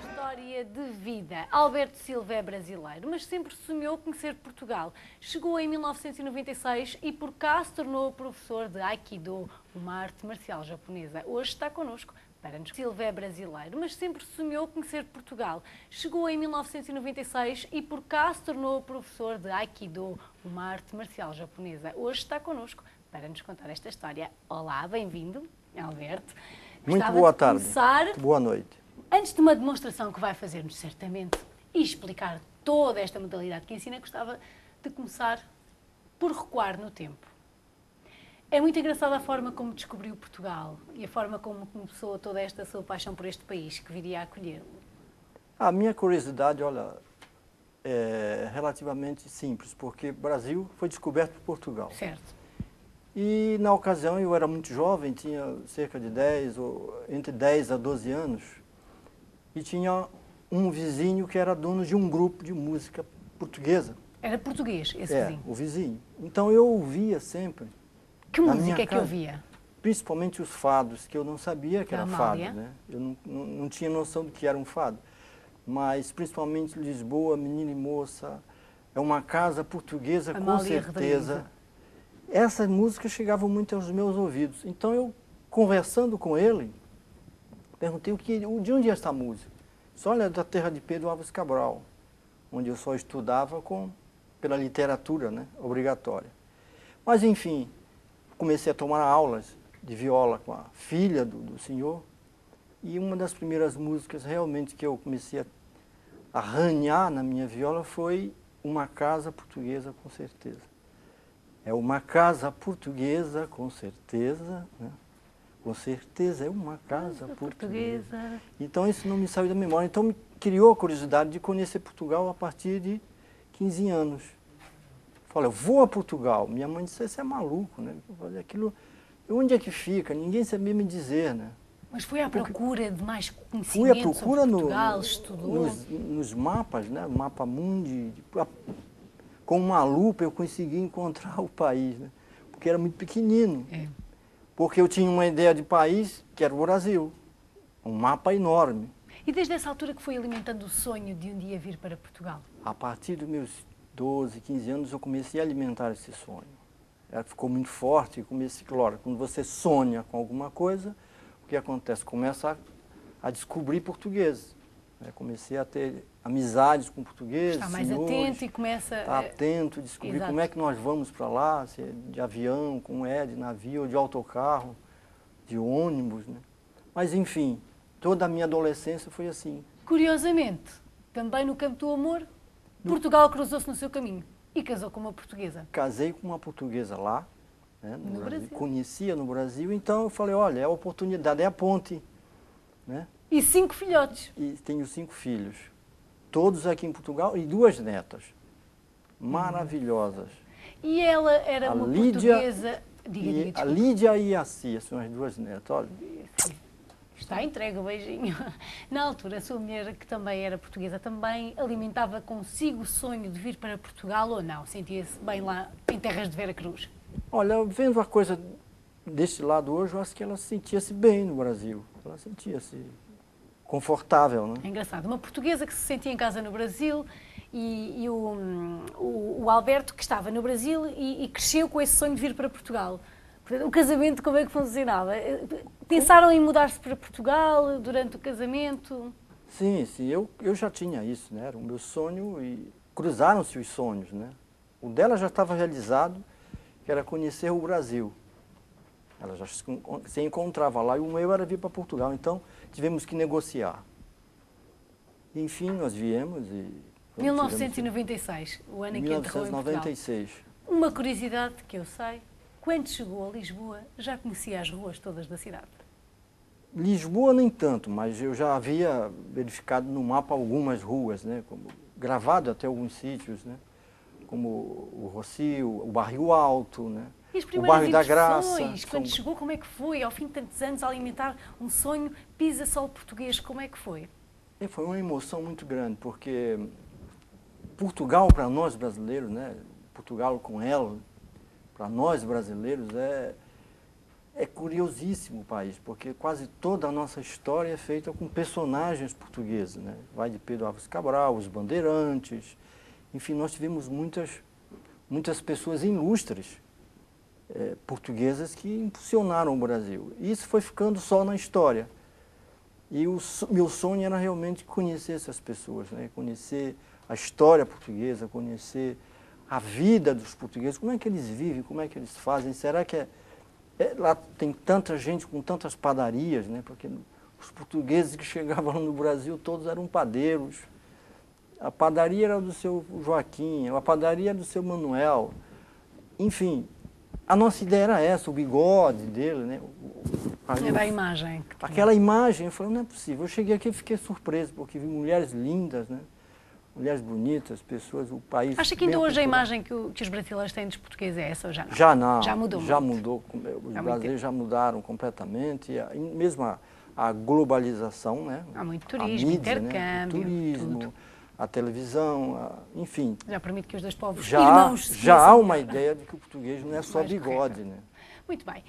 História de vida. Alberto Silva é brasileiro, mas sempre sonhou conhecer Portugal. Chegou em 1996 e por cá se tornou professor de Aikido, uma arte marcial japonesa. Hoje está connosco para nos... Silva é brasileiro, mas sempre sonhou conhecer Portugal. Chegou em 1996 e por cá se tornou professor de Aikido, uma arte marcial japonesa. Hoje está connosco para nos contar esta história. Olá, bem-vindo, Alberto. Muito boa tarde. Começar... Boa noite. Antes de uma demonstração que vai fazer-nos certamente e explicar toda esta modalidade que ensina, gostava de começar por recuar no tempo. É muito engraçada a forma como descobriu Portugal e a forma como começou toda esta sua paixão por este país que viria a acolher. A minha curiosidade, olha, é relativamente simples, porque o Brasil foi descoberto por Portugal. Certo. E na ocasião eu era muito jovem, tinha cerca de 10 ou entre 10 a 12 anos, e tinha um vizinho que era dono de um grupo de música portuguesa. Era português esse vizinho? O vizinho. Então eu ouvia sempre. Que música é que ouvia? Principalmente os fados, que eu não sabia que era fado, Amália. né? Eu não tinha noção do que era um fado. Mas principalmente Lisboa, Menina e Moça, é uma casa portuguesa com Amália certeza. Rodrigues. Essas músicas chegavam muito aos meus ouvidos. Então eu, conversando com ele, perguntei de onde é essa música. Só olha, da terra de Pedro Álvares Cabral, onde eu só estudava pela literatura, né, obrigatória. Mas enfim, comecei a tomar aulas de viola com a filha do senhor, e uma das primeiras músicas realmente que eu comecei a arranhar na minha viola foi Uma Casa Portuguesa, com certeza. É uma casa portuguesa, com certeza, né? Com certeza é uma casa portuguesa. Então isso não me saiu da memória. Então me criou a curiosidade de conhecer Portugal a partir de 15 anos. Falei, eu vou a Portugal. Minha mãe disse, você é maluco, né? Eu falei, aquilo, onde é que fica? Ninguém sabia me dizer, né? Mas foi à procura de mais conhecimento fui à procura sobre Portugal, estudou? Nos mapas, né? Mapa Mundi. Com uma lupa eu consegui encontrar o país, né? Porque era muito pequenino. É. Porque eu tinha uma ideia de país que era o Brasil. Um mapa enorme. E desde essa altura que foi alimentando o sonho de um dia vir para Portugal? A partir dos meus 12, 15 anos eu comecei a alimentar esse sonho. Ela ficou muito forte e comecei, claro, quando você sonha com alguma coisa, o que acontece? Começa a descobrir português. Comecei a ter amizades com portugueses. Está mais atento e começa... Está atento, descobrir como é que nós vamos para lá, se é de avião, como é, de navio, de autocarro, de ônibus, né? Mas enfim, toda a minha adolescência foi assim. Curiosamente, também no campo do amor, Portugal cruzou-se no seu caminho e casou com uma portuguesa. Casei com uma portuguesa lá, né, no Brasil. Conhecia no Brasil, então eu falei, olha, é a oportunidade, é a ponte, né? E 5 filhotes. E tenho 5 filhos, todos aqui em Portugal, e 2 netas, maravilhosas. E ela era uma portuguesa... Diga, a Lídia e a Cia são as 2 netas, olha. Está entregue o beijinho. Na altura, a sua mulher, que também era portuguesa, também alimentava consigo o sonho de vir para Portugal ou não? Sentia-se bem lá em terras de Veracruz? Olha, vendo a coisa deste lado hoje, eu acho que ela sentia-se bem no Brasil. Ela sentia-se confortável, né? É engraçado. Uma portuguesa que se sentia em casa no Brasil e o Alberto que estava no Brasil e cresceu com esse sonho de vir para Portugal. O casamento, como é que funcionava? Pensaram em mudar-se para Portugal durante o casamento? Sim, eu já tinha isso, né? Era o meu sonho e cruzaram-se os sonhos, né? O dela já estava realizado, que era conhecer o Brasil. Ela já se encontrava lá e o meu era vir para Portugal, então tivemos que negociar. Enfim, nós viemos e... 1996, o ano em que entrou em Portugal. 1996. Uma curiosidade que eu sei, quando chegou a Lisboa, já conhecia as ruas todas da cidade? Lisboa nem tanto, mas eu já havia verificado no mapa algumas ruas, né? Como, gravado até alguns sítios, né? Como o Rocio, o Barril Alto, né? E as o Bairro da Graça. Quando chegou, como é que foi? Ao fim de tantos anos, a alimentar um sonho pisa-sol português, como é que foi? Foi uma emoção muito grande, porque Portugal, para nós brasileiros, né? Portugal com ela, para nós brasileiros, é curiosíssimo o país, porque quase toda a nossa história é feita com personagens portugueses, né? Vai de Pedro Álvares Cabral, os Bandeirantes, enfim, nós tivemos muitas pessoas ilustres portuguesas que impulsionaram o Brasil. E isso foi ficando só na história. E meu sonho era realmente conhecer essas pessoas, né? Conhecer a história portuguesa, conhecer a vida dos portugueses, como é que eles vivem, como é que eles fazem, será que lá tem tanta gente com tantas padarias, né? Porque os portugueses que chegavam no Brasil todos eram padeiros. A padaria era do seu Joaquim, a padaria era do seu Manuel. Enfim, a nossa ideia era essa, o bigode dele, né? Era a imagem. Aquela imagem, eu falei, não é possível. Eu cheguei aqui e fiquei surpreso, porque vi mulheres lindas, né? Mulheres bonitas, pessoas, o país... Acha que ainda hoje a imagem que os brasileiros têm dos portugueses é essa ou já não? Já não. Já mudou Já muito. mudou. Os brasileiros já mudaram completamente. Mesmo a globalização, né? Há muito A turismo, mídia, né? intercâmbio, O turismo, tudo. a televisão, enfim. Já permite que os dois povos Já se há uma melhor. ideia de que o português não é só Mais bigode, correto. né? Muito bem.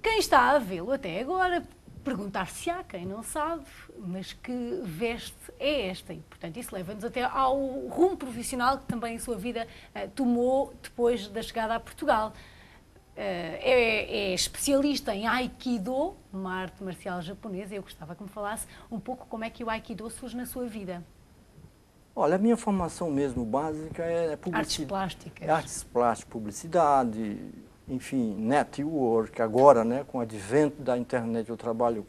Quem está a vê-lo até agora, perguntar-se-á, quem não sabe, mas que veste é esta. E, portanto, isso leva-nos até ao rumo profissional que também a sua vida tomou depois da chegada a Portugal. É especialista em Aikido, uma arte marcial japonesa. Eu gostava que me falasse um pouco como é que o Aikido surge na sua vida. Olha, a minha formação mesmo básica é publicidade. Artes plásticas. Artes plásticas, publicidade, enfim, network. Agora, né, com o advento da internet, eu trabalho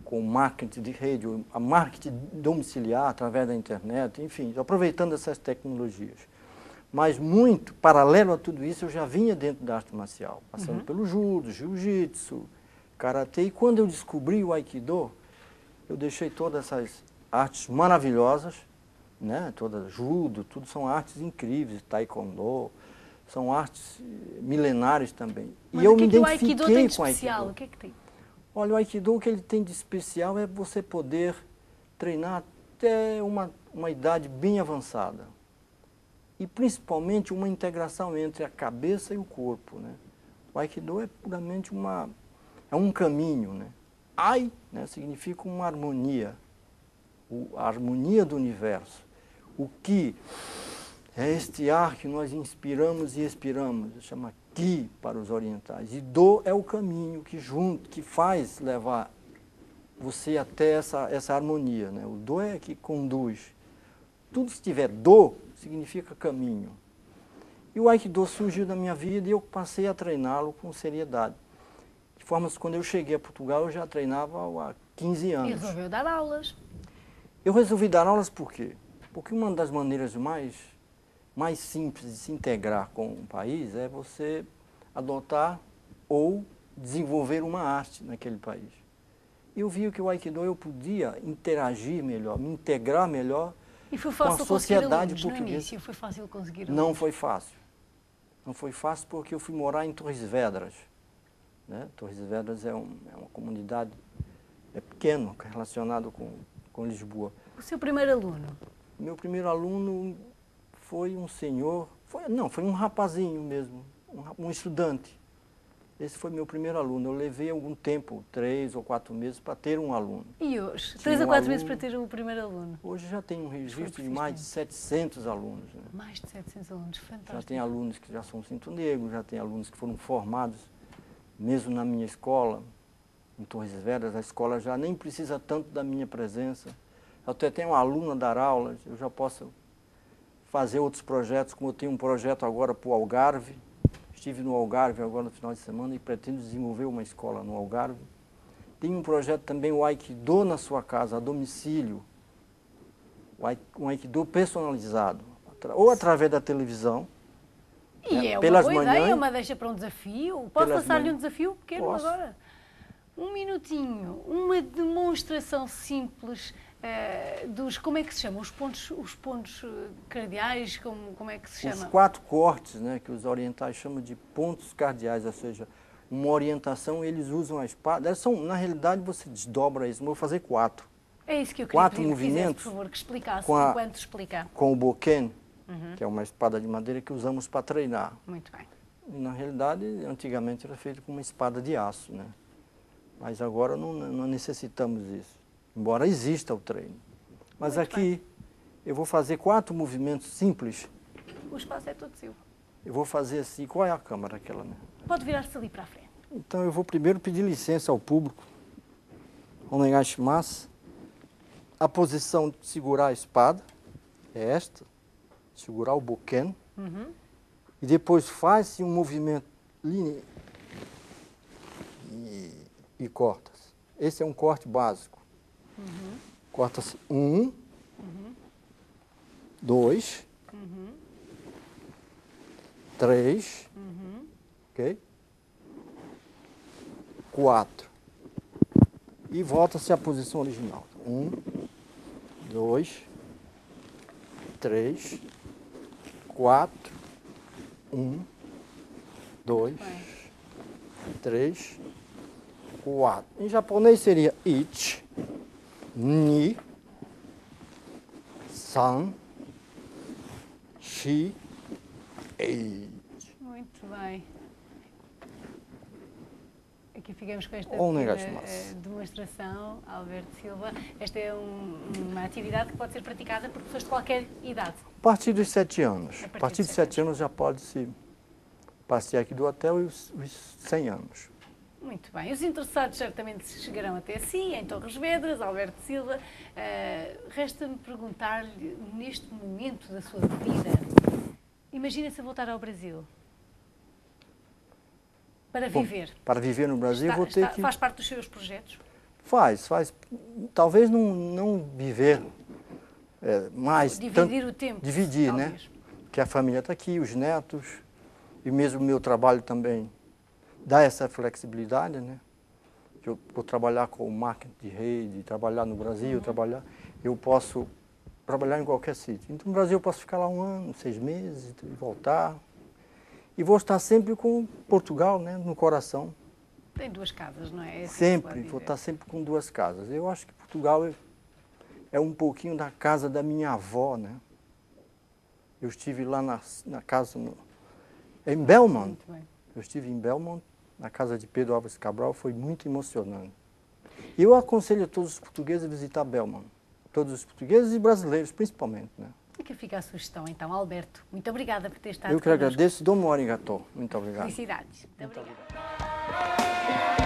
com marketing de rede, a marketing domiciliar através da internet, enfim, aproveitando essas tecnologias. Mas muito, paralelo a tudo isso, eu já vinha dentro da arte marcial, passando pelo judo, jiu-jitsu, karatê. E quando eu descobri o Aikido, eu deixei todas essas artes maravilhosas, né? Todas, judo, tudo são artes incríveis, taekwondo, são artes milenares também. Mas e eu o que me é que o identifiquei Aikido tem de com o especial? Aikido. O que é que tem? Olha, o Aikido, o que ele tem de especial é você poder treinar até uma idade bem avançada. E principalmente uma integração entre a cabeça e o corpo, né? O Aikido é puramente um caminho, né? Ai, né, significa uma harmonia, a harmonia do universo. O Ki é este ar que nós inspiramos e expiramos, chama Ki para os orientais. E Do é o caminho que faz levar você até essa harmonia, né? O Do é que conduz. Tudo que tiver Do significa caminho. E o Aikido surgiu da minha vida e eu passei a treiná-lo com seriedade. De forma que quando eu cheguei a Portugal, eu já treinava há 15 anos. E resolveu dar aulas. Eu resolvi dar aulas por quê? Porque uma das maneiras mais simples de se integrar com um país é você adotar ou desenvolver uma arte naquele país. Eu vi que o Aikido eu podia interagir melhor, me integrar melhor E foi com a fácil sociedade conseguir alunos no portuguesa. início? Foi fácil conseguir alunos? Não foi fácil. Não foi fácil porque eu fui morar em Torres Vedras, né? Torres Vedras é uma comunidade pequena, relacionada com Lisboa. O seu primeiro aluno? Meu primeiro aluno foi um senhor, foi um rapazinho mesmo, um estudante. Esse foi meu primeiro aluno. Eu levei algum tempo, 3 ou 4 meses, para ter um aluno. E hoje? Tinha 3 a um 4 meses aluno. para ter o primeiro aluno? Hoje já tem um registro de persistente. mais de 700 alunos, né? Mais de 700 alunos, fantástico. Já tem alunos que já são cinto negro, já tem alunos que foram formados, mesmo na minha escola, em Torres Vedras, a escola já nem precisa tanto da minha presença. Eu até tenho uma aluna dar aulas, eu já posso fazer outros projetos, como eu tenho um projeto agora para o Algarve. Estive no Algarve agora no final de semana e pretendo desenvolver uma escola no Algarve. Tem um projeto também, o Aikido na sua casa, a domicílio. Um Aikido personalizado, ou através da televisão. E né, é uma pelas boa manhãs, ideia, uma deixa para um desafio. Posso pelas lançar-lhe um manhãs. desafio pequeno Posso. agora? Um minutinho, uma demonstração simples dos, como é que se chama? Os pontos cardeais, como é que se Os chama? 4 cortes, né, que os orientais chamam de pontos cardeais, ou seja, uma orientação, eles usam a espada. Na realidade, você desdobra isso, mas eu vou fazer 4. É isso que eu queria 4 pedir que fizesse, movimentos por favor, que explicasse com enquanto explicar. com o boken, que é uma espada de madeira que usamos para treinar. Muito bem. E, na realidade, antigamente era feito com uma espada de aço, né? Mas agora não necessitamos disso, embora exista o treino. Mas Muito aqui eu vou fazer 4 movimentos simples. O espaço é todo seu. Eu vou fazer assim, qual é a câmera aquela, né? Pode virar-se ali para a frente. Então eu vou primeiro pedir licença ao público. Onegashimasu. A posição de segurar a espada é esta, segurar o boken. E depois faz-se um movimento linear e corta-se. Esse é um corte básico. Corta-se 1, 2, 3, ok? 4. E volta-se à posição original. 1, 2, 3, 4, 1, 2, 3, 4. Em japonês seria ichi, ni, san, shi, ei. Muito bem. Aqui ficamos com esta demonstração, Alberto Silva. Esta é uma atividade que pode ser praticada por pessoas de qualquer idade. A partir dos 7 anos. A partir de 7 anos já pode se passear aqui do hotel e os 100 anos. Muito bem. Os interessados certamente chegarão até si, em Torres Vedras, Alberto Silva. Resta-me perguntar-lhe, neste momento da sua vida, imagina-se a voltar ao Brasil. Para viver. Bom, para viver no Brasil vou ter que... Faz parte dos seus projetos? Faz. Talvez não viver mais... Dividir o tempo. Dividir, talvez. Né? Que a família está aqui, os netos, e mesmo o meu trabalho também dá essa flexibilidade, né? Que eu vou trabalhar com o marketing de rede, trabalhar no Brasil, eu posso trabalhar em qualquer sítio. Então no Brasil eu posso ficar lá 1 ano, 6 meses e voltar. E vou estar sempre com Portugal, né, no coração. Tem 2 casas, não é? Sempre, vou estar sempre com 2 casas. Eu acho que Portugal é um pouquinho da casa da minha avó, né? Eu estive lá na casa, em Belmont. Muito bem. Eu estive em Belmont, na casa de Pedro Álvares Cabral, foi muito emocionante. E eu aconselho a todos os portugueses a visitar Belmont. Todos os portugueses e brasileiros, principalmente, né? Aqui fica a sugestão, então, Alberto. Muito obrigada por ter estado Eu que agradeço. Domo arigatou. Muito obrigado. Felicidades. Muito obrigada.